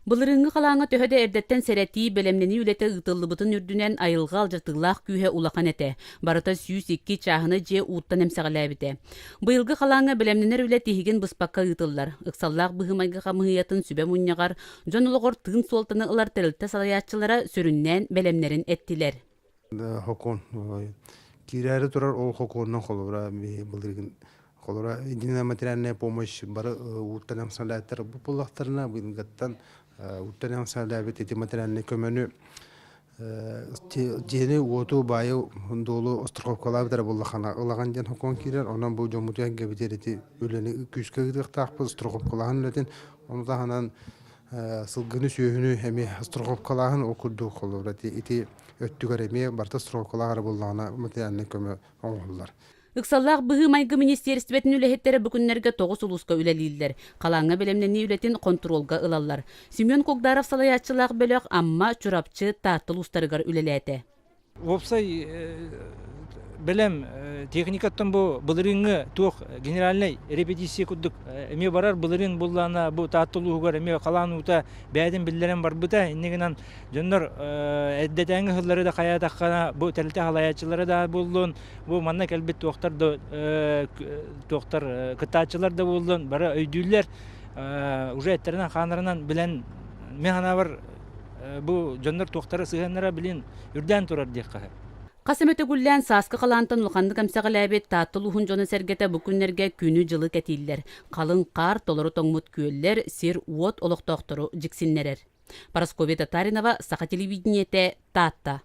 Былырыңы қалаңа төһөдө эрдеттен сәрәти белемнени үлете ытыллыбытын үрдүнен айылға алжыртыглаах күйе улахан эте. Барыта сүүс 2 чаһыны же уттан эмсәгәләбите. Быйылгы қалаңа белемненер үле тиһиген быспакка ытыллар. Ыксаллаах быһымайга камыйатын сүбе муннягар, жонологор тыын суолтаны ылар тәрелтә салаячылара сөрүннән белемнерин эттилер. Хокон кирәре турар ол хоконнан холора былыргын холора единая материальная помощь бары уттан эмсәләттер бу булактарына быйылгаттан уттан эмсәләбит эти материальный көмөнү жени оту байы долу остраховкалабдар буллахана ылаган жан хокон кирер онан бу жомутуян гебитерити өлени күскө гыдыктаакпы остраховкалаган летин онутаханан сылгыны сүйүнү эми остраховкалаган окурду холора ити өттүгөр эми барта остраховкалагар буллагана материальный көмө оңоллар. Ыксаллаах быһымайгы министерствотун үлэһеттери бүкүннерге 9 улуска үлэлииллер. Қалаңа белемнени үлетин контролга ылаллар. Семен Когдаров салаячылаах бөлөк амма чурапчы тааттыл устарыгар үлелээте. Вопсай белем техникаттан бу былырыңы туох генеральный репетиция куддук эме барар былырың буллана бу тааттылуугар эме калаануута бэдин биллерен барбыта иннегенан жоннор эддетеңи хыллары да каятаккана бу телте халаячылары да булдун бу манна келбет туохтар да туохтар кытаачылар да булдун бара өйдүүлер уже эттеринен ханарынан билен механабар бу жоннор туохтары сыганнара билин үрден турар декка. Қасым өтігіллән сасқы қалантын ұлқанды кәмсәғіләбет тааттыл ұхын жоны сәргеті бүкінлерге күні жылы кәтейлер. Қалың қар толыры тоңмут күйелер, сер уот олықтоқтыру жіксіннерер. Парасковия Татаринова, Саха телевидениете, Татта.